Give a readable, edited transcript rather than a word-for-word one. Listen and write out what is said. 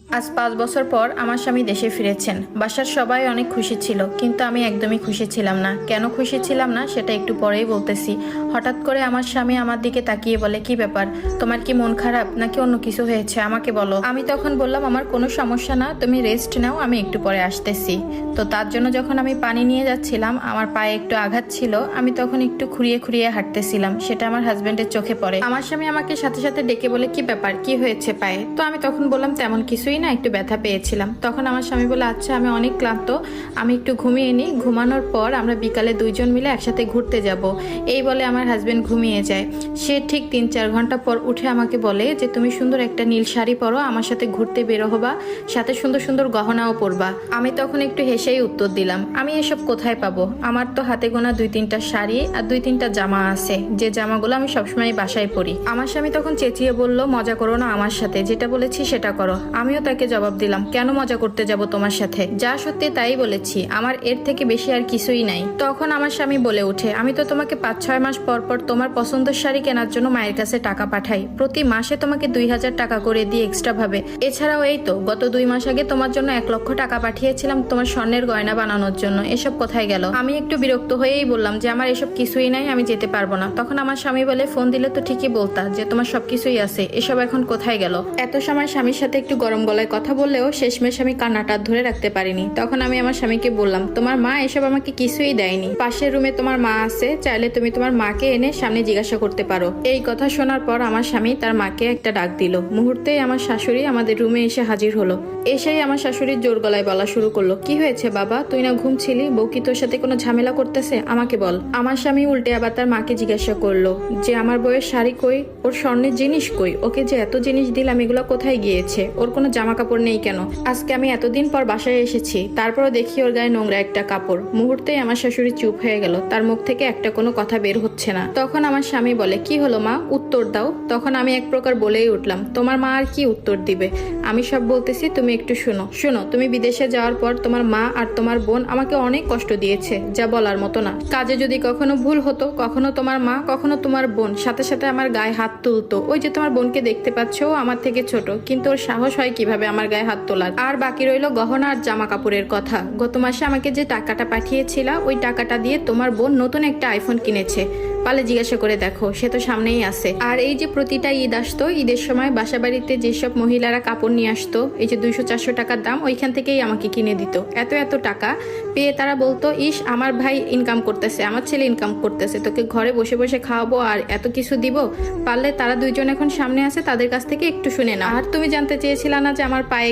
আজ 5 বছর পর আমার স্বামী দেশে ফিরেছেন। বাসার সবাই অনেক খুশি ছিল, কিন্তু আমি একদমই খুশি ছিলাম না। কেন খুশি ছিলাম না সেটা একটু পরেই বলতেছি। হঠাৎ করে আমার স্বামী আমার দিকে তাকিয়ে বলে, কি ব্যাপার, তোমার কি মন খারাপ নাকি অন্য কিছু হয়েছে, আমাকে বলো। আমি তখন বললাম, আমার কোনো সমস্যা না, তুমি রেস্ট নাও, আমি একটু পরে আসতেছি। তো তার জন্য যখন আমি পানি নিয়ে যাচ্ছিলাম, আমার পায়ে একটু আঘাত ছিল, আমি তখন একটু খুঁড়িয়ে খুঁড়িয়ে হাঁটতেছিলাম। সেটা আমার হাজবেন্ডের চোখে পড়ে। আমার স্বামী আমাকে সাথে সাথে ডেকে বলে, কি ব্যাপার, কি হয়েছে পায়ে? তো আমি তখন বললাম, তেমন কিছুই না, একটু ব্যথা পেয়েছিলাম। তখন আমার স্বামী বলে, আচ্ছা আমি অনেক ক্লান্ত, আমি একটু ঘুমিয়ে নিই, ঘুমানোর পর আমরা বিকালে দুইজন মিলে একসাথে ঘুরতে যাব। এই বলে আমার হাজবেন্ড ঘুমিয়ে যায়। সে ঠিক 3-4 ঘন্টা পর উঠে আমাকে বলে যে, তুমি সুন্দর একটা নীল শাড়ি পরো, আমার সাথে ঘুরতে বেরো হবা, সাথে সুন্দর সুন্দর গহনাও পরবা। আমি তখন একটু হেসেই উত্তর দিলাম, আমি এসব কোথায় পাবো? আমার তো হাতে গোনা 2-3টা শাড়ি আর 2-3টা জামা আছে, যে জামাগুলো আমি সবসময় বাসায় পরি। আমার স্বামী তখন চেঁচিয়ে বলল, মজা করো না আমার সাথে, যেটা বলেছি সেটা করো। আমিও তাকে জবাব দিলাম, কেন মজা করতে যাব তোমার সাথে? যা সত্যি তাই বলেছি, আমার এর থেকে বেশি আর কিছুই নাই। তখন আমার স্বামী বলে ওঠে, আমি তো তোমাকে 5-6 মাস পর পর তোমার পছন্দের শাড়ি কেনার জন্য মায়ের কাছে টাকা পাঠাই, প্রতি মাসে তোমাকে 2000 টাকা করে দিয়ে এক্সট্রা ভাবে। এছাড়াও এই তো গত 2 মাস আগে তোমার জন্য 1 লক্ষ টাকা পাঠিয়েছিলাম তোমার স্বর্ণের গয়না বানানোর জন্য। এসব কোথায় গেল? আমি একটু বিরক্ত হয়েই বললাম যে, আমার এসব কিছুই নাই, আমি যেতে পারবো না। তখন আমার স্বামী বলে, ফোন দিলে তো ঠিকই বলতা যে তোমার সবকিছুই আছে, এসব এখন কোথায় গেল? এত সময় স্বামীর সাথে একটু গরম গলায় কথা বললেও শেষমেশ আমি কান্নাটা ধরে রাখতে পারিনি। তখন আমি আমার স্বামীকে বললাম, তোমার মা এসব আমাকে কিছুই দেয়নি, পাশের রুমে তোমার মা আছে, চাইলে তুমি তোমার মাকে এনে সামনে জিজ্ঞাসা করতে পারো। এই কথা শোনার পর আমার স্বামী তার মাকে একটা ডাক দিল। মুহূর্তেই আমার শাশুড়ি আমাদের রুমে এসে হাজির হলো। এসেই আমার শাশুড়ির জোর গলায় বলা শুরু করলো, কি হয়েছে বাবা, তুই না ঘুমছিলি? বউ কি তোর সাথে কোনো ঝামেলা করতেছে? আমাকে বল। আমার স্বামী উল্টে আবার তার মাকে জিজ্ঞাসা করলো যে, আমার বউয়ের শাড়ি কই, ওর স্বর্ণের জিনিস কই, ওকে যে এত জিনিস দিলাম এগুলো কোথায় গিয়েছে, ওর কোনো জামা কাপড় নেই কেন? আজকে আমি এতদিন পর বাসায় এসেছি, তারপরও দেখি ওর গায়ে নোংরা একটা কাপড়। মুহূর্তেই আমার শাশুড়ি চুপ হয়ে গেল, তার মুখ থেকে একটা কোনো কথা বের হচ্ছে না। তখন আমার স্বামী বলে, কি হলো মা, উত্তর দাও। তখন আমি এক প্রকার বলেই উঠলাম, তোমার মা আর কি উত্তর দিবে, আমি সব বলতেছি, তুমি একটু শোনো। শোনো, তুমি বিদেশে যাওয়ার পর তোমার মা আর তোমার বোন আমাকে অনেক কষ্ট দিয়েছে, যা বলার মতো না। কাজে যদি কখনো ভুল হতো, কখনো তোমার মা কখনো তোমার বোন সাথে সাথে আমার গায়ে হাত তুলতো। ওই যে তোমার বোনকে দেখতে পাচ্ছ, ও আমার থেকে ছোট, কিন্তু ওর সাহস হয় কিভাবে আমার গায়ে হাত তোলার? আর বাকি রইলো গহনা আর জামা কাপড়ের কথা। গত মাসে আমাকে যে টাকাটা পাঠিয়েছিল, ওই টাকাটা দিয়ে তোমার বোন নতুন একটা আইফোন কিনেছে, পালে জিজ্ঞাসা করে দেখো, সে তো সামনেই আছে। আর এই যে প্রতিটা ঈদ আসতো, ঈদের সময় বাসা বাড়িতে যেসব মহিলারা কাপড় নিয়ে আসতো, এই যে 200-400 টাকার দাম, ওইখান থেকেই আমাকে কিনে দিত। এত এত টাকা পেয়ে তারা বলতো, ইস আমার ভাই ইনকাম করতেছে, আমার ছেলে ইনকাম করতেছে, তোকে ঘরে বসে বসে খাওয়াবো আর এত কিছু দিব। পারলে তারা দুইজন এখন সামনে আছে, তাদের কাছ থেকে একটু শুনে না। আর তুমি জানতে চেয়েছিলে না যে আমার পায়ে